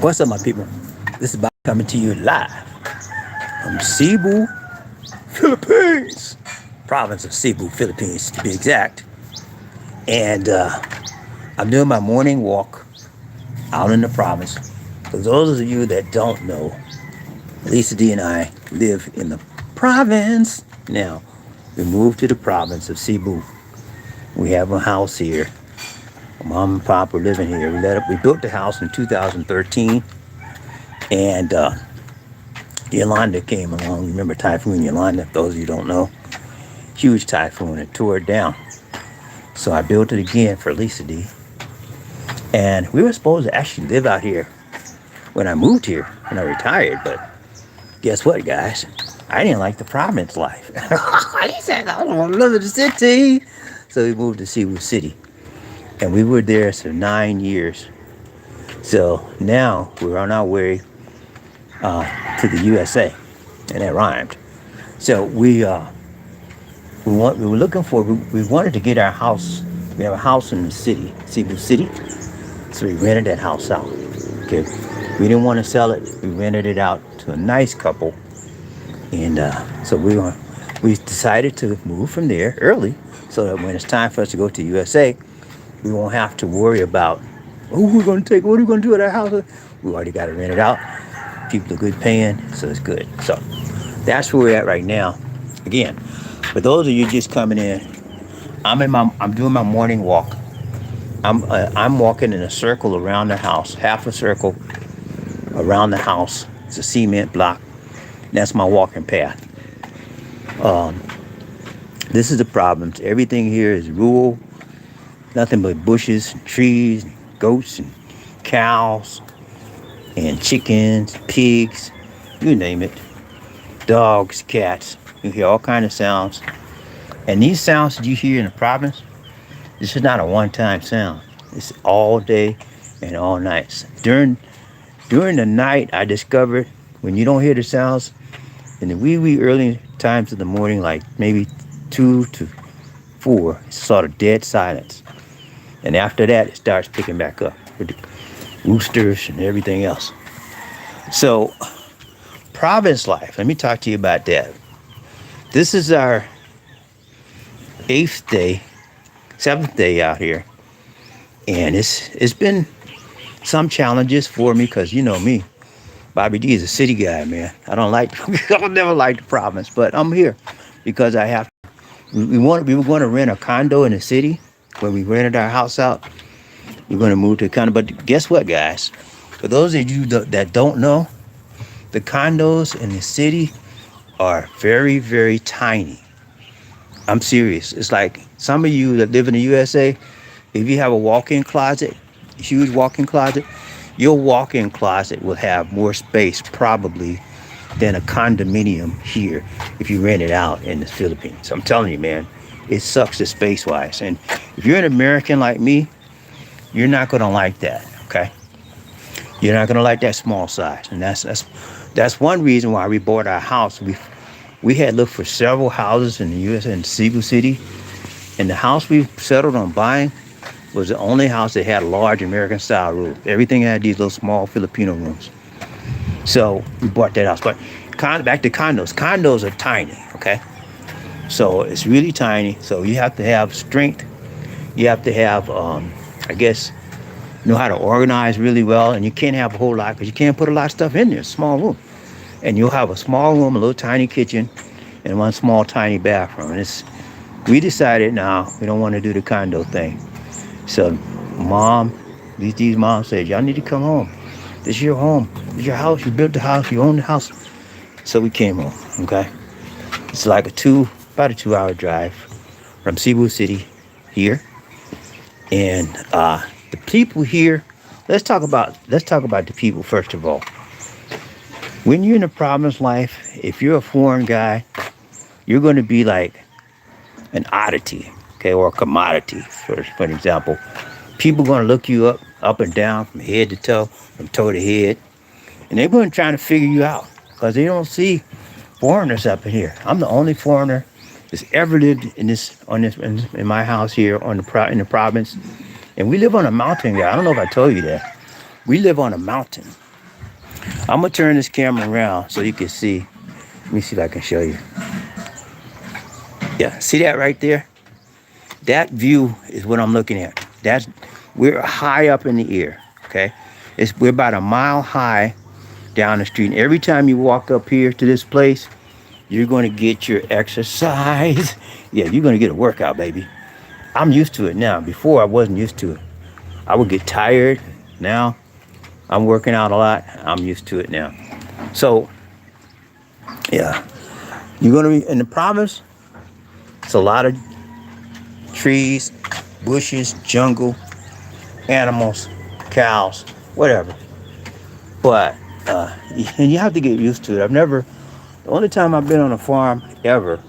What's up, my people? This is Bob coming to you live from Cebu, Philippines. Province of Cebu, Philippines, to be exact. And I'm doing my morning walk out in the province. For those of you that don't know, Lisa D and I live in the province. Now, we moved to the province of Cebu. We have a house here. Mom and Pop are living here. We built the house in 2013, and Yolanda came along. Remember Typhoon Yolanda? Those of you who don't know, huge typhoon. It tore it down. So I built it again for Lisa D. And we were supposed to actually live out here when I moved here, when I retired. But guess what, guys? I didn't like the province life. He said, I don't want to live in the city. So we moved to Cebu City. And we were there for 9 years. So now we're on our way to the USA. And that rhymed. So we were looking for, we wanted to get our house. We have a house in the city, Cebu City. So we rented that house out. Okay. We didn't want to sell it. We rented it out to a nice couple. And so we decided to move from there early so that when it's time for us to go to USA, we won't have to worry about, who we're going to take, what are we going to do at our house? We already got it rented out. People are good paying, so it's good. So that's where we're at right now. Again, for those of you just coming in, I'm doing my morning walk. I'm walking in a circle around the house, half a circle around the house. It's a cement block. That's my walking path. This is the problem. Everything here is rural. Nothing but bushes, trees, goats, and cows, and chickens, pigs, you name it. Dogs, cats. You hear all kinds of sounds. And these sounds that you hear in the province, this is not a one-time sound. It's all day and all night. During the night, I discovered when you don't hear the sounds, in the wee early times of the morning, like maybe 2 to 4, it's sort of dead silence. And after that, it starts picking back up with the roosters and everything else. So, province life, let me talk to you about that. This is our 7th day out here. And it's been some challenges for me because you know me. BobbieD is a city guy, man. I never like the province, but I'm here because I have to. We were going to rent a condo in the city. When we rented our house out, we're going to move to a condo. But guess what, guys? For those of you that don't know, the condos in the city are very, very tiny. I'm serious. It's like some of you that live in the USA, if you have a walk-in closet, a huge walk-in closet, your walk-in closet will have more space probably than a condominium here if you rent it out in the Philippines. I'm telling you, man, it sucks the space-wise. And if you're an American like me, you're not going to like that, okay? You're not going to like that small size. And that's one reason why we bought our house. We had looked for several houses in the U.S. in Cebu City, and the house we settled on buying was the only house that had a large American-style room. Everything had these little small Filipino rooms. So we bought that house. But back to condos. Condos are tiny, okay? So it's really tiny. So you have to have strength. You have to have, I guess, know how to organize really well. And you can't have a whole lot because you can't put a lot of stuff in there. It's a small room. And you'll have a small room, a little tiny kitchen, and one small tiny bathroom. And we decided now we don't want to do the condo thing. So these moms said, y'all need to come home. This is your home. This is your house. You built the house. You own the house. So we came home, okay? It's like about a 2-hour drive from Cebu City here. And the people here, let's talk about the people first of all. When you're in the province life, if you're a foreign guy, you're going to be like an oddity, okay, or a commodity, for example. People are going to look you up and down, from head to toe, from toe to head, and they're going to try to figure you out because they don't see foreigners up in here. I'm the only foreigner that's ever lived in my house here in the province, and we live on a mountain, guy. I don't know if I told you that. We live on a mountain. I'm gonna turn this camera around so you can see. Let me see if I can show you. Yeah, see that right there? That view is what I'm looking at. We're high up in the air. Okay, we're about a mile high down the street. And every time you walk up here to this place, you're going to get your exercise. Yeah, you're going to get a workout, baby. I'm used to it now. Before, I wasn't used to it. I would get tired. Now, I'm working out a lot. I'm used to it now. So, yeah, you're going to be in the province. It's a lot of trees, bushes, jungle, animals, cows, whatever. But and you have to get used to it. The only time I've been on a farm ever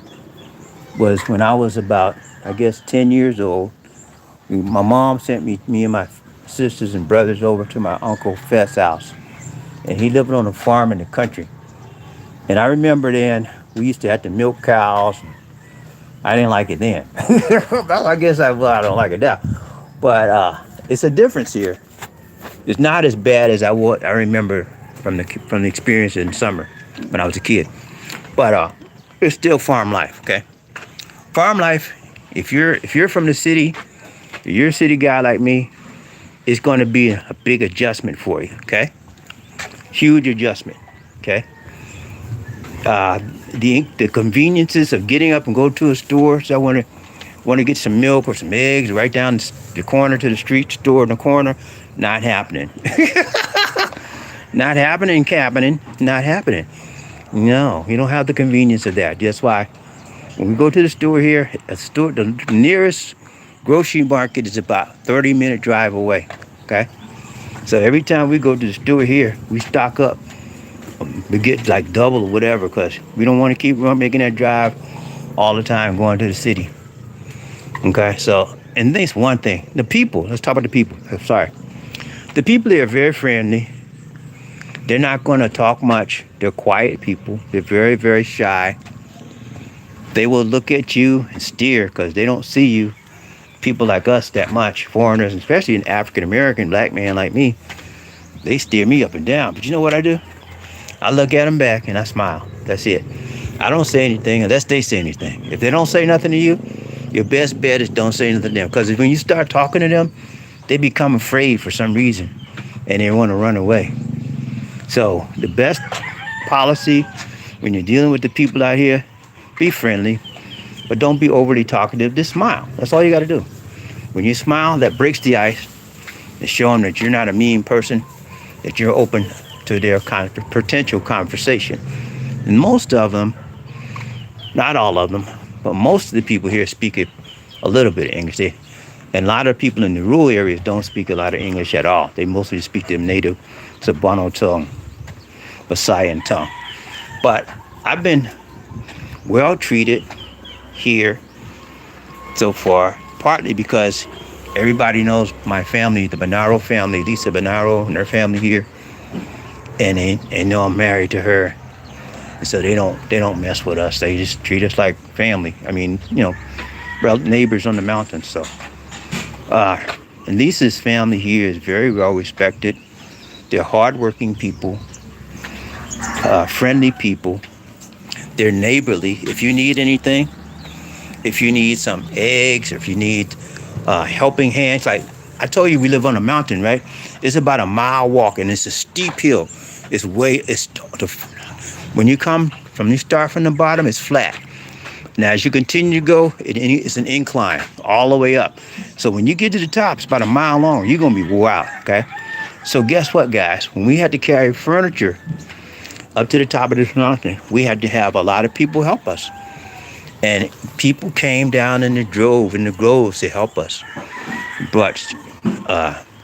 was when I was about, I guess, 10 years old. My mom sent me and my sisters and brothers over to my Uncle Fest's house. And he lived on a farm in the country. And I remember then we used to have to milk cows. I didn't like it then. I guess I don't like it now. But it's a difference here. It's not as bad as I remember from the experience in summer when I was a kid. But it's still farm life, okay? Farm life, if you're from the city, if you're a city guy like me, it's going to be a big adjustment for you, okay? Huge adjustment, okay? The conveniences of getting up and go to a store. So I want to get some milk or some eggs right down the corner to the street store in the corner. Not happening. Not happening. Not happening. No, you don't have the convenience of that. That's why when we go to the store here, the nearest grocery market is about 30-minute drive away. Okay, so every time we go to the store here, we stock up. We get like double or whatever because we don't want to keep making that drive all the time going to the city. Okay, so and that's one thing. The people. Let's talk about the people. Sorry, the people here are very friendly. They're not going to talk much. They're quiet people. They're very, very shy. They will look at you and stare because they don't see you, people like us, that much. Foreigners, especially an African American black man like me, they stare me up and down. But you know what I do? I look at them back and I smile. That's it. I don't say anything unless they say anything. If they don't say nothing to you, your best bet is don't say anything to them. Because when you start talking to them, they become afraid for some reason and they want to run away. So the best policy when you're dealing with the people out here, be friendly, but don't be overly talkative. Just smile. That's all you got to do. When you smile, that breaks the ice and show them that you're not a mean person, that you're open to their potential conversation. And most of them, not all of them, but most of the people here speak a little bit of English. And a lot of people in the rural areas don't speak a lot of English at all. They mostly speak their native Cebuano tongue, Visayan tongue. But I've been well treated here so far, partly because everybody knows my family, the Bonaro family, Lisa Bonaro and her family here, and they know I'm married to her, and so they don't mess with us. They just treat us like family. I mean, neighbors on the mountain. So, and Lisa's family here is very well respected. They're hardworking people, friendly people. They're neighborly. If you need anything, if you need some eggs, or if you need helping hands, like I told you, we live on a mountain, right? It's about a mile walk, and it's a steep hill. When you start from the bottom, it's flat. Now, as you continue to go, it's an incline all the way up. So when you get to the top, it's about a mile long. You're gonna be wore out, okay? So guess what, guys? When we had to carry furniture up to the top of this mountain, we had to have a lot of people help us. And people came down in the groves to help us. Brought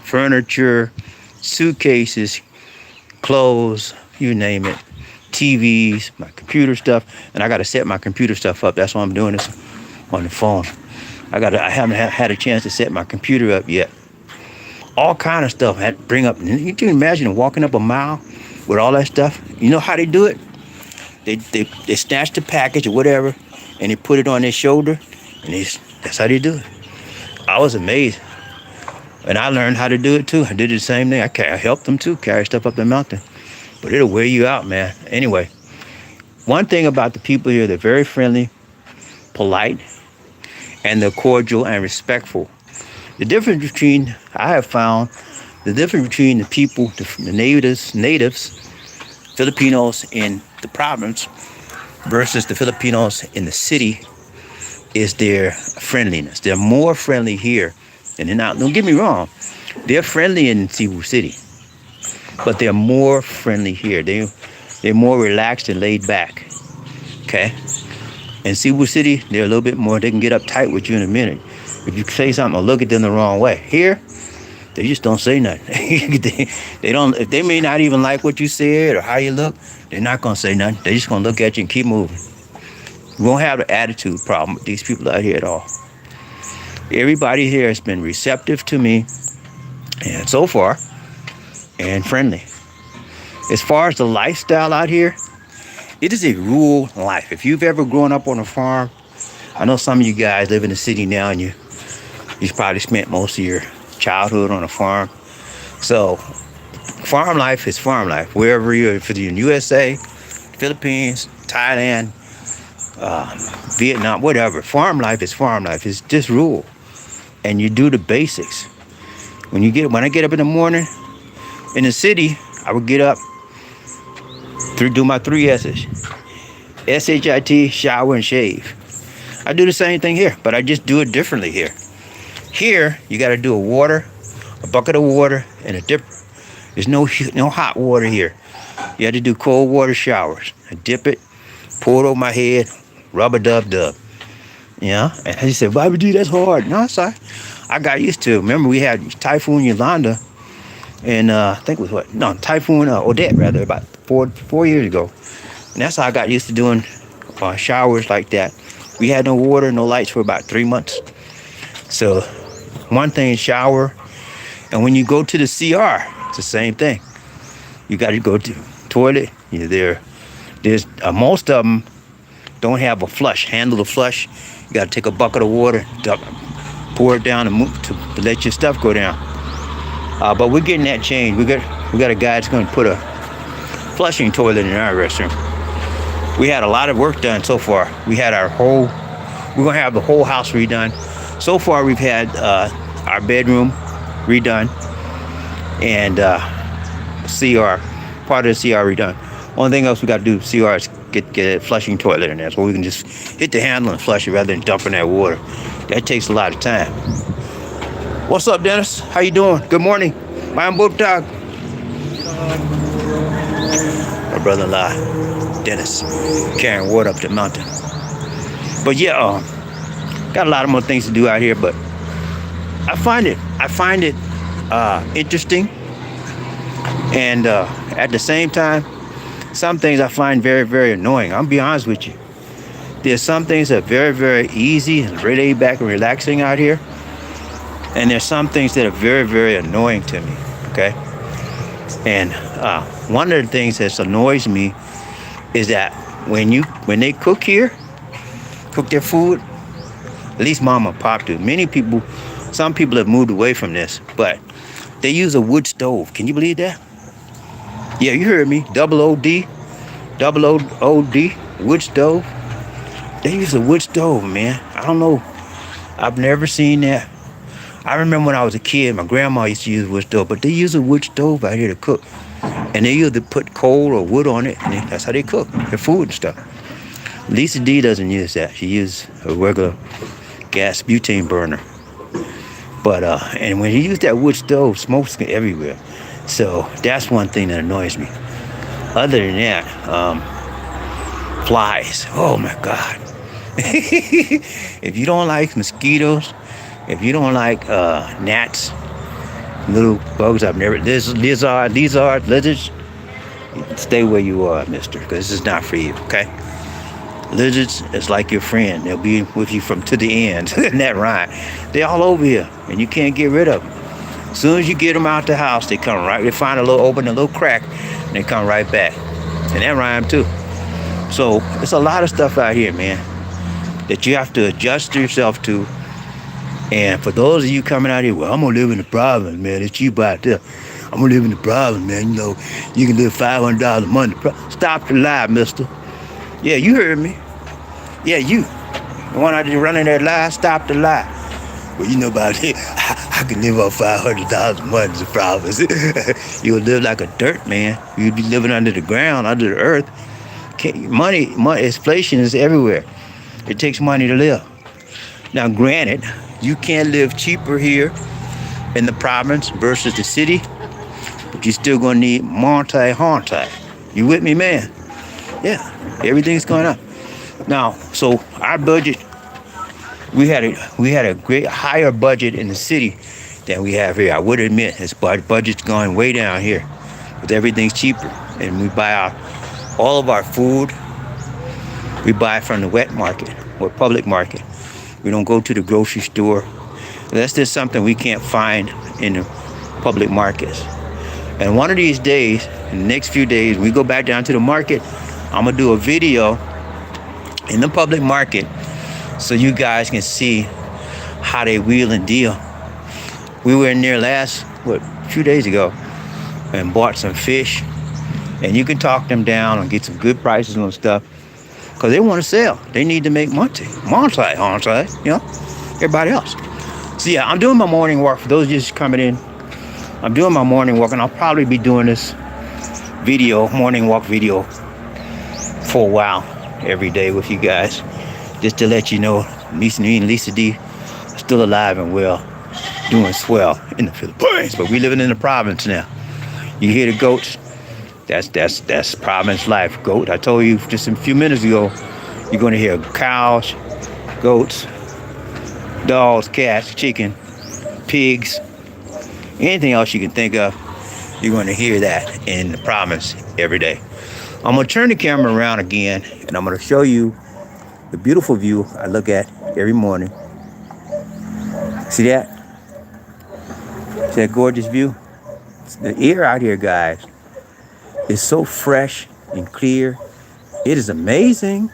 furniture, suitcases, clothes, you name it, TVs, my computer stuff. And I got to set my computer stuff up. That's why I'm doing this on the phone. I haven't had a chance to set my computer up yet. All kind of stuff I had to bring up. You can imagine walking up a mile with all that stuff. You know how they do it? They snatch the package or whatever, and they put it on their shoulder, and that's how they do it. I was amazed. And I learned how to do it too. I did the same thing. I helped them too, carry stuff up the mountain. but it'll wear you out, man. Anyway, one thing about the people here, they're very friendly, polite, and they're cordial and respectful. The difference between, I have found, the difference between the people, the natives, Filipinos in the province versus the Filipinos in the city is their friendliness. They're more friendly here than they're not. Don't get me wrong. They're friendly in Cebu City, but they're more friendly here. They're more relaxed and laid back. Okay? In Cebu City, they're a little bit more, they can get uptight with you in a minute. If you say something or look at them the wrong way. Here, they just don't say nothing. they don't, if they may not even like what you said or how you look, they're not gonna say nothing. They're just gonna look at you and keep moving. We won't have an attitude problem with these people out here at all. Everybody here has been receptive to me, and so far, and friendly. As far as the lifestyle out here, it is a rural life. If you've ever grown up on a farm, I know some of you guys live in the city now, and you've probably spent most of your childhood on a farm. So, farm life is farm life. Wherever you're, if you're in USA, Philippines, Thailand, Vietnam, whatever. Farm life is farm life. It's just rural, and you do the basics. When I get up in the morning in the city, I would get up, do my 3 S's. S-H-I-T, shower and shave. I do the same thing here, but I just do it differently here. Here, you got to do a bucket of water, and a dipper. There's no hot water here. You have to do cold water showers. I dip it, pour it over my head, rub-a-dub-dub. Yeah, and he said, BobbieD, that's hard. No, sorry. I got used to it. Remember, we had Typhoon Yolanda, and I think it was Typhoon Odette, rather, about four years ago. And that's how I got used to doing showers like that. We had no water, no lights for about 3 months. So, one thing, shower. And when you go to the CR, it's the same thing. You got to go to the toilet. There's most of them don't have a flush, handle to flush. You got to take a bucket of water, pour it down, and move to let your stuff go down. But we're getting that changed. We got a guy that's going to put a flushing toilet in our restroom. We had a lot of work done so far. We're going to have the whole house redone. So far, we've had our bedroom redone and CR, part of the CR redone. Only thing else we got to do CR is get a flushing toilet in there, so we can just hit the handle and flush it rather than dumping that water. That takes a lot of time. What's up, Dennis? How you doing? Good morning. I'm BobbieD. My brother-in-law, Dennis, carrying water up the mountain. But yeah, got a lot of more things to do out here, but I find it interesting, and at the same time, some things I find very, very annoying. I'll be honest with you. There's some things that are very, very easy and laid back and relaxing out here, and there's some things that are very, very annoying to me. Okay, and one of the things that annoys me is that when they cook here, cook their food, at least mom and pop do. Some people have moved away from this, but they use a wood stove. Can you believe that? Yeah, you heard me. Double O-D, wood stove. They use a wood stove, man. I don't know. I've never seen that. I remember when I was a kid, my grandma used to use wood stove, but they use a wood stove out here to cook. And they either put coal or wood on it, and that's how they cook their food and stuff. Lisa D doesn't use that. She uses a regular gas butane burner. But and when you use that wood stove, smoke's everywhere. So that's one thing that annoys me. Other than that, flies. Oh my God. If you don't like mosquitoes, if you don't like gnats, little bugs lizards, stay where you are, mister, because this is not for you, okay? Lizards is like your friend. They'll be with you to the end. In that rhyme. They're all over here, and you can't get rid of them. As soon as you get them out the house, they come right. They find a little crack, and they come right back. And that rhyme too. So there's a lot of stuff out here, man, that you have to adjust yourself to And for those of you coming out here, well, I'm gonna live in the province, man. It's cheap out there. I'm gonna live in the province, man. You know, you can live $500 a month. Stop the lie, mister. Yeah, you heard me. Yeah, you. The one out there running that lie, stop the lie. Well, you know about it. I can live on $500 a month in the province. You'll live like a dirt man. You'd be living under the ground, under the earth. Money, inflation is everywhere. It takes money to live. Now, granted, you can live cheaper here in the province versus the city, but you're still gonna need multi. You with me, man? Yeah, everything's going up. Now, so our budget, we had a great higher budget in the city than we have here. I would admit, this budget's going way down here, but everything's cheaper, and we buy all of our food. We buy from the wet market or public market. We don't go to the grocery store. That's just something we can't find in the public markets. And one of these days, in the next few days, we go back down to the market. I'm gonna do a video in the public market so you guys can see how they wheel and deal. We were in there a few days ago and bought some fish, and you can talk them down and get some good prices on stuff because they want to sell. They need to make money, you know, everybody else. So yeah, I'm doing my morning walk. For those of you just coming in, I'm doing my morning walk, and I'll probably be doing this morning walk video for a while every day with you guys, just to let you know me and Lisa D are still alive and well, doing swell in the Philippines. But we living in the province now. You hear the goats? That's province life. Goat. I told you just a few minutes ago, you're gonna hear cows, goats, dogs, cats, chicken, pigs, anything else you can think of. You're gonna hear that in the province every day. I'm gonna turn the camera around again, and I'm gonna show you the beautiful view I look at every morning. See that? See that gorgeous view? The air out here, guys, is so fresh and clear. It is amazing.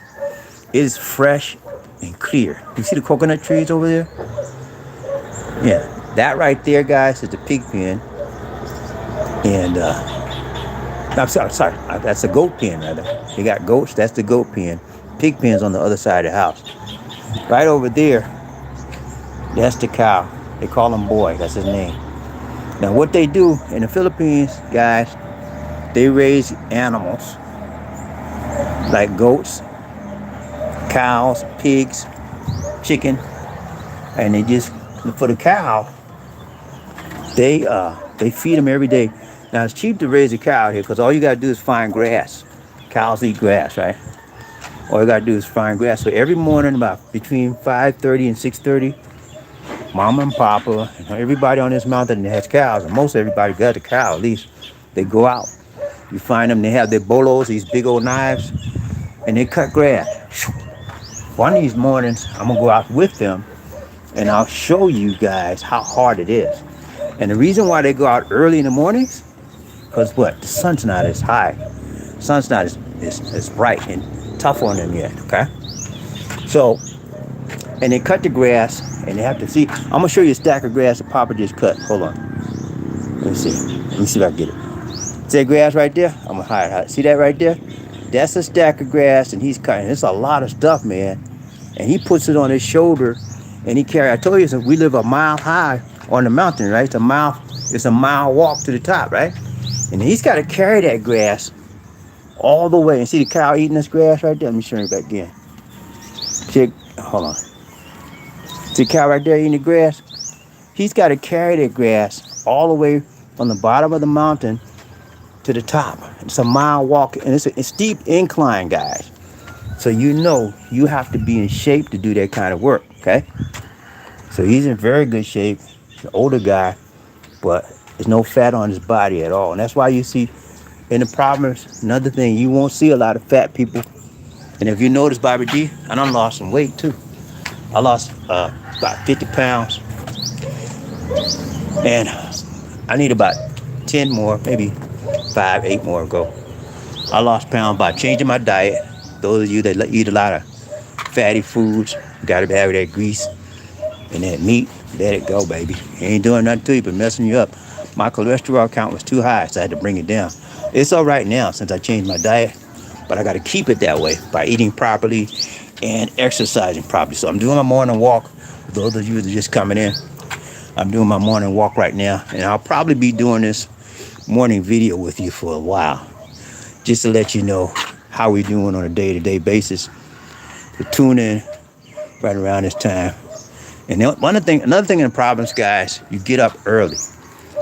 It is fresh and clear. You see the coconut trees over there? Yeah, that right there, guys, is the pig pen. And I'm sorry, that's a goat pen, rather. You got goats, that's the goat pen. Pig pen's on the other side of the house. Right over there, that's the cow. They call him Boy, that's his name. Now, what they do in the Philippines, guys, they raise animals like goats, cows, pigs, chicken, and they just, for the cow, they feed them every day. Now, it's cheap to raise a cow here because all you got to do is find grass. Cows eat grass, right? All you got to do is find grass. So every morning about between 5:30 and 6:30, Mama and Papa, and everybody on this mountain that has cows, and most everybody got a cow at least, they go out. You find them, they have their bolos, these big old knives, and they cut grass. One of these mornings, I'm going to go out with them, and I'll show you guys how hard it is. And the reason why they go out early in the mornings, because what? The sun's not as high. The sun's not as bright and tough on them yet, okay? So, and they cut the grass, and they have to see. I'm going to show you a stack of grass that Papa just cut. Hold on. Let me see. Let me see if I can get it. See that grass right there? I'm going to hide it. See that right there? That's a stack of grass, and he's cutting. It's a lot of stuff, man. And he puts it on his shoulder, and he carry. I told you, we live a mile high on the mountain, right? It's a mile walk to the top, right? And he's got to carry that grass all the way. And see the cow eating this grass right there? Let me show you back again. See, hold on. See the cow right there eating the grass? He's got to carry that grass all the way from the bottom of the mountain to the top. It's a mile walk, and it's a steep incline, guys. So you know you have to be in shape to do that kind of work, okay? So he's in very good shape. He's an older guy, but there's no fat on his body at all. And that's why you see in the province, another thing, you won't see a lot of fat people. And if you notice, BobbieD, I done lost some weight too. I lost about 50 pounds. And I need about 10 more, maybe 5, 8 more to go. I lost pounds by changing my diet. Those of you that eat a lot of fatty foods, got to have that grease and that meat. Let it go, baby. It ain't doing nothing to you but messing you up. My cholesterol count was too high, so I had to bring it down. It's all right now since I changed my diet, but I got to keep it that way by eating properly and exercising properly. So I'm doing my morning walk. For those of you that are just coming in, I'm doing my morning walk right now, and I'll probably be doing this morning video with you for a while, just to let you know how we're doing on a day-to-day basis. To tune in right around this time. And another thing in the Province, guys, you get up early.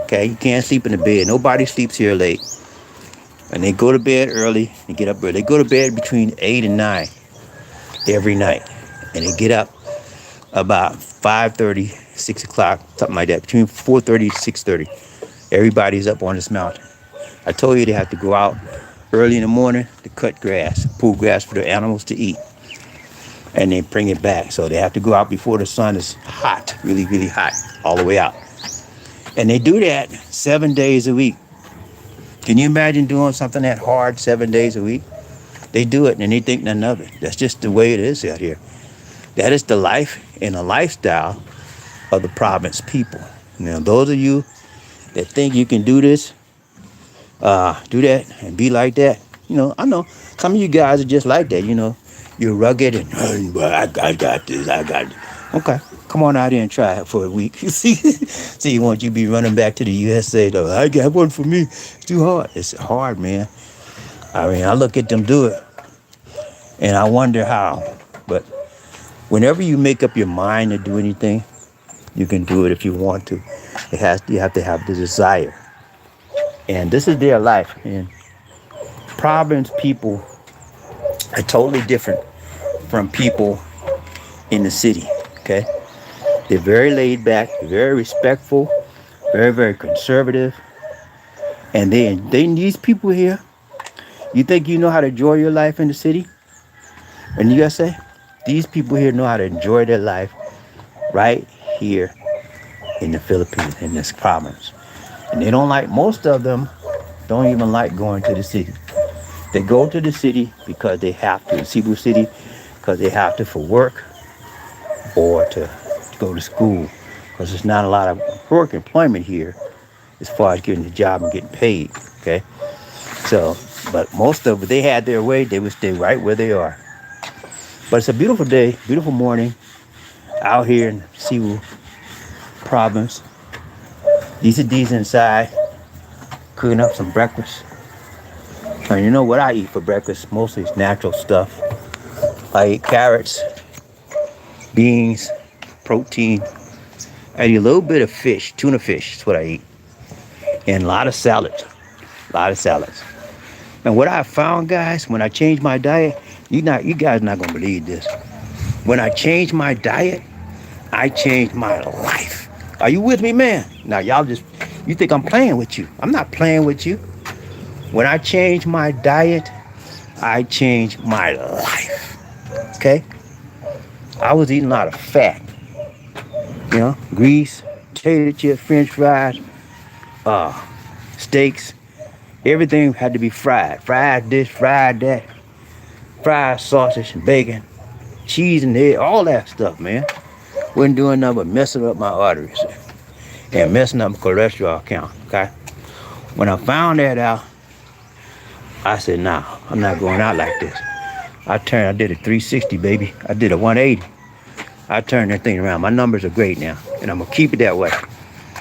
Okay, you can't sleep in the bed. Nobody sleeps here late, and they go to bed early and get up early. They go to bed between 8 and 9 every night, and they get up about 5:30, 6 o'clock, something like that, between 4:30 to 6:30. Everybody's up on this mountain. I told you they have to go out early in the morning to cut grass, pull grass for the animals to eat, and then bring it back. So they have to go out before the sun is hot, really, really hot, all the way out. And they do that 7 days a week. Can you imagine doing something that hard 7 days a week? They do it and they think nothing of it. That's just the way it is out here. That is the life and the lifestyle of the province people. Now, those of you that think you can do this, do that and be like that, I know some of you guys are just like that. You're rugged and I got this, I got it. Okay, come on out here and try it for a week. See, you want you to be running back to the USA though. I got one for me. It's too hard. It's hard, man. I mean, I look at them do it, and I wonder how. But whenever you make up your mind to do anything, you can do it if you want to. You have to have the desire, and this is their life. And province people are totally different from people in the city. Okay, they're very laid back, very respectful, very, very conservative, and these people here. You think you know how to enjoy your life in the city, in the USA? These people here know how to enjoy their life right here in the Philippines, in this province. And they don't like, most of them don't even like going to the city. They go to the city because they have to, Cebu City, because they have to for work or to go to school. Because there's not a lot of work employment here as far as getting a job and getting paid, okay? So, but most of it, they had their way, they would stay right where they are. But it's a beautiful day, beautiful morning out here in Cebu province. These are D's inside, cooking up some breakfast. And you know what I eat for breakfast? Mostly it's natural stuff. I eat carrots, beans, protein. I eat a little bit of fish, tuna fish is what I eat. And a lot of salads, And what I found, guys, when I changed my diet, you guys not gonna believe this. When I changed my diet, I changed my life. Are you with me, man? Now you think I'm playing with you. I'm not playing with you. When I changed my diet, I changed my life. Okay? I was eating a lot of fat. Grease, potato chips, french fries, steaks. Everything had to be fried. Fried this, fried that. Fried sausage and bacon, cheese and egg, all that stuff, man. Wasn't doing nothing but messing up my arteries and messing up my cholesterol count, okay? When I found that out, I said, nah, I'm not going out like this. I did a 360, baby. I did a 180. I turned that thing around. My numbers are great now, and I'm gonna keep it that way.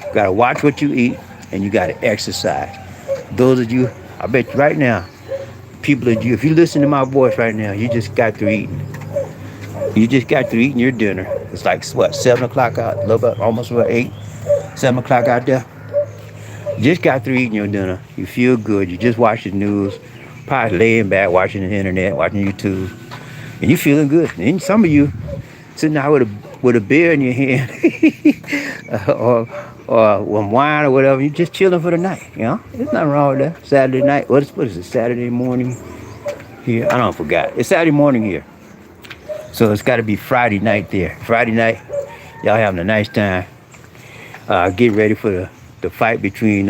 You gotta watch what you eat, and you gotta exercise. Those of you, I bet you right now, people of you, if you listen to my voice right now, you just got through eating. You just got through eating your dinner. It's like, what, 7 o'clock out, a little bit, almost what, 8, 7 o'clock out there? You just got through eating your dinner. You feel good. You just watched the news, probably laying back, watching the internet, watching YouTube, and you feeling good. And some of you sitting out with a beer in your hand, or wine or whatever, you just chilling for the night. There's nothing wrong with that. Saturday night. What is it? Saturday morning here. I don't forgot. It's Saturday morning here, so it's got to be Friday night there. Friday night, y'all having a nice time. Get ready for the fight between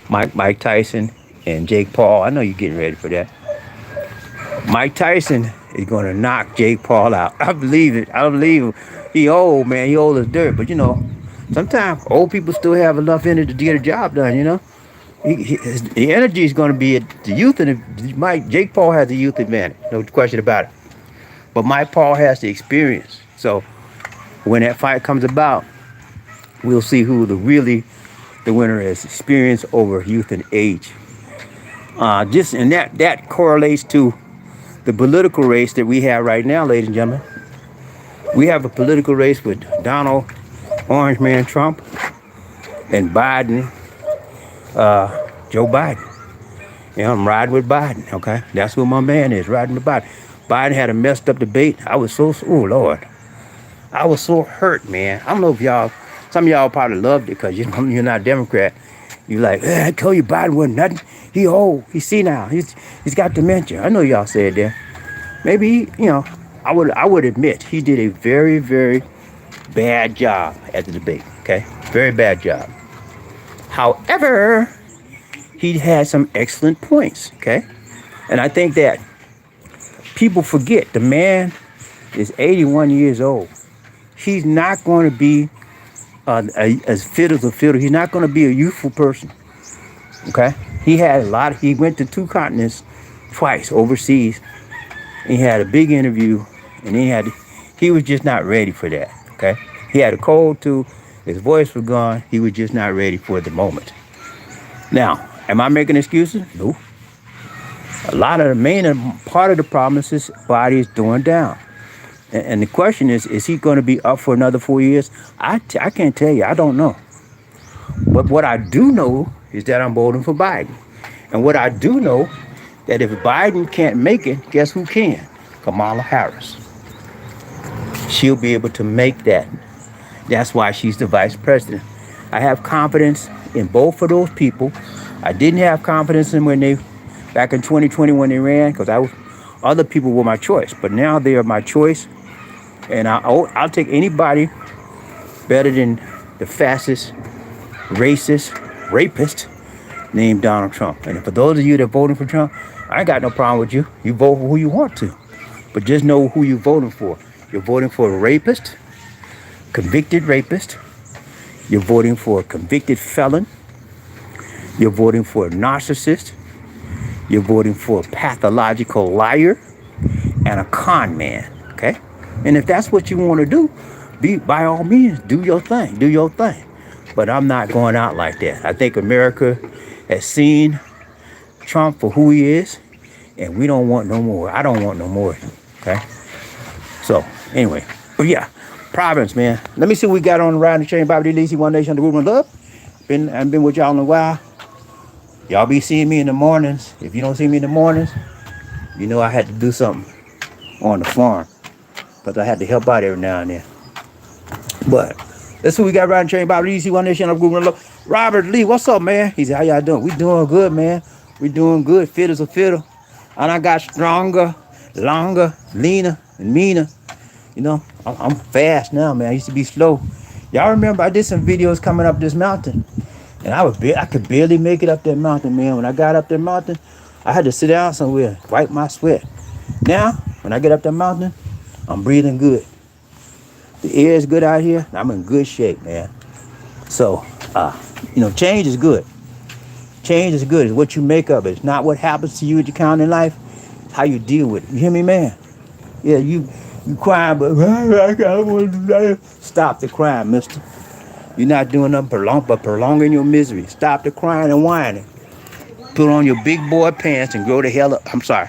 Mike Tyson and Jake Paul. I know you're getting ready for that. Mike Tyson is gonna knock Jake Paul out. I believe it. I believe him. He old, man. He old as dirt. But Sometimes old people still have enough energy to get a job done. The energy is going to be at the youth, and Mike Jake Paul has the youth advantage, no question about it. But Mike Paul has the experience. So when that fight comes about, we'll see who the winner is: experience over youth and age. Just and that correlates to the political race that we have right now, ladies and gentlemen. We have a political race with Donald Orange Man Trump and Biden, Joe Biden. I'm riding with Biden, okay? That's who my man is, riding with Biden. Biden had a messed up debate. Oh Lord. I was so hurt, man. I don't know if some of y'all probably loved it because you're not a Democrat. You like, I told you Biden wasn't nothing. He old, he's senile, he's got dementia. I know y'all said that. Maybe, I would admit he did a very, very bad job at the debate, okay? Very bad job. However, he had some excellent points, okay? And I think that people forget the man is 81 years old. He's not going to be as fit as a fiddle. He's not going to be a youthful person, okay? He went to 2 continents twice overseas. He had a big interview, and he was just not ready for that, okay? He had a cold too. His voice was gone. He was just not ready for the moment. Now, am I making excuses? No. A lot of the main part of the problem is his body is doing down. And the question is he going to be up for another 4 years? I can't tell you. I don't know. But what I do know is that I'm voting for Biden. And what I do know, that if Biden can't make it, guess who can? Kamala Harris. She'll be able to make that. That's why she's the vice president. I have confidence in both of those people. I didn't have confidence in back in 2020 when they ran, because other people were my choice. But now they are my choice. And I'll take anybody better than the fastest, racist, rapist named Donald Trump. And for those of you that are voting for Trump, I ain't got no problem with you. You vote for who you want to. But just know who you're voting for. You're voting for a rapist, convicted rapist. You're voting for a convicted felon. You're voting for a narcissist. You're voting for a pathological liar and a con man, okay? And if that's what you want to do, by all means, do your thing. Do your thing. But I'm not going out like that. I think America has seen Trump for who he is, and we don't want no more. I don't want no more, okay? So, anyway. But yeah, Province, man. Let me see what we got on the Ride the Chain. BobbieD, One Nation, the Root and Love. I've been with y'all in a while. Y'all be seeing me in the mornings. If you don't see me in the mornings, you know I had to do something on the farm, because I had to help out every now and then. But that's what we got riding train. BobbieD, One Nation, I'm Google. Robert Lee, what's up, man? He said, how y'all doing? We doing good, man. We doing good. Fit as a fiddle. And I got stronger, longer, leaner, and meaner. I'm fast now, man. I used to be slow. Y'all remember I did some videos coming up this mountain, and I could barely make it up that mountain, man. When I got up that mountain, I had to sit down somewhere, wipe my sweat. Now, when I get up that mountain, I'm breathing good. The air is good out here. I'm in good shape, man. So, change is good. Change is good. It's what you make of it. It's not what happens to you at your count in life. It's how you deal with it. You hear me, man? Yeah, you crying, but I don't want to die. Stop the crying, mister. You're not doing nothing but prolonging your misery. Stop the crying and whining. Put on your big boy pants and grow the hell up. I'm sorry.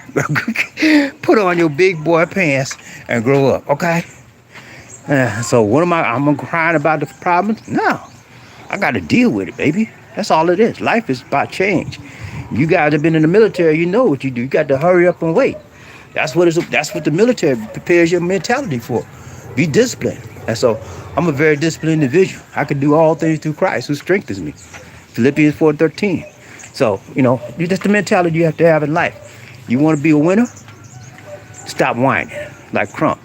Put on your big boy pants and grow up, okay? So what am I'm crying about the problems? No. I got to deal with it, baby. That's all it is. Life is about change. You guys have been in the military, you know what you do. You got to hurry up and wait. That's what the military prepares your mentality for. Be disciplined. And so I'm a very disciplined individual. I can do all things through Christ who strengthens me. Philippians 4:13. So, that's the mentality you have to have in life. You want to be a winner? Stop whining like Trump.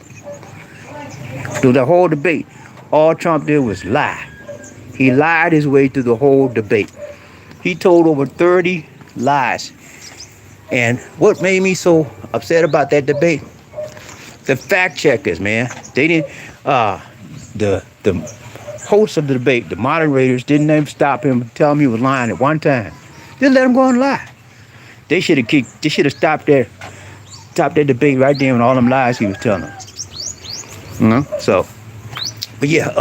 Through the whole debate, all Trump did was lie. He lied his way through the whole debate. He told over 30 lies. And what made me so upset about that debate? The fact checkers, man. They didn't, the host of the debate, the moderators, didn't even stop him and tell him he was lying at one time. Just let him go and lie. They should have kicked. They should have stopped that debate right there with all them lies he was telling them. You know. So, but yeah.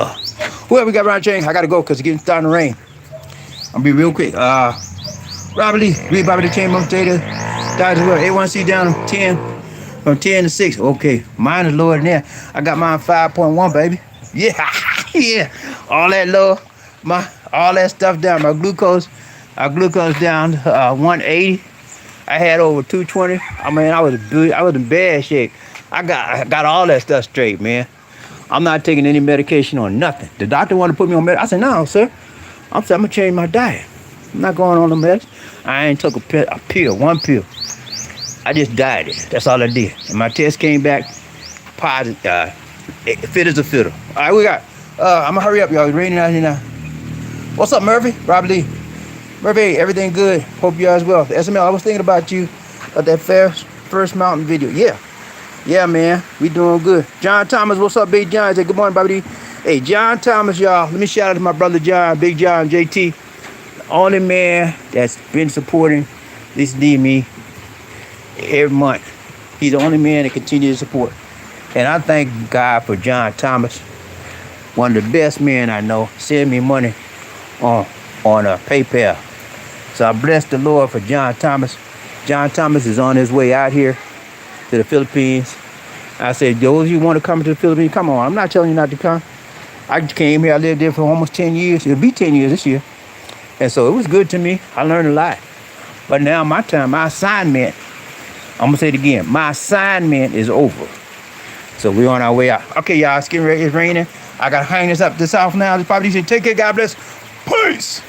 Whoever we got around chain, I gotta go because it's getting starting to rain. I'll be real quick. Robert Lee, read BobbieD Chamber data. Dr. Well, A1C down to 10, from 10 to 6. Okay, mine is lower than that. I got mine 5.1, baby. Yeah, yeah. All that low, all that stuff down. Our glucose down to 180. I had over 220. I mean, I was in bad shape. I got all that stuff straight, man. I'm not taking any medication or nothing. The doctor wanted to put me on medication. I said, no, sir. I'm gonna change my diet. I'm not going on the meds. I ain't took one pill. I just dieted. That's all I did. And my test came back positive, fit as a fiddle. All right, we got. I'm gonna hurry up, y'all. It's raining out here now. What's up, Murphy? Robert Lee. Murphy, everything good? Hope you as well. The SML, I was thinking about you at that first mountain video. Yeah, man. We doing good. John Thomas, what's up, Big John? Say good morning, BobbieD. Hey, John Thomas, y'all. Let me shout out to my brother John, Big John, JT. The only man that's been supporting this me every month. He's the only man that continues to support. And I thank God for John Thomas, one of the best men I know. Send me money on PayPal. So I bless the Lord for John Thomas. John Thomas is on his way out here to the Philippines. I said, those of you want to come to the Philippines, come on. I'm not telling you not to come. I came here. I lived there for almost 10 years. It'll be 10 years this year. And so it was good to me. I learned a lot. But now my assignment, I'm going to say it again, my assignment is over. So we're on our way out. Okay, y'all, it's getting ready. It's raining. I got to hang this off now. This probably should take care. God bless. Peace.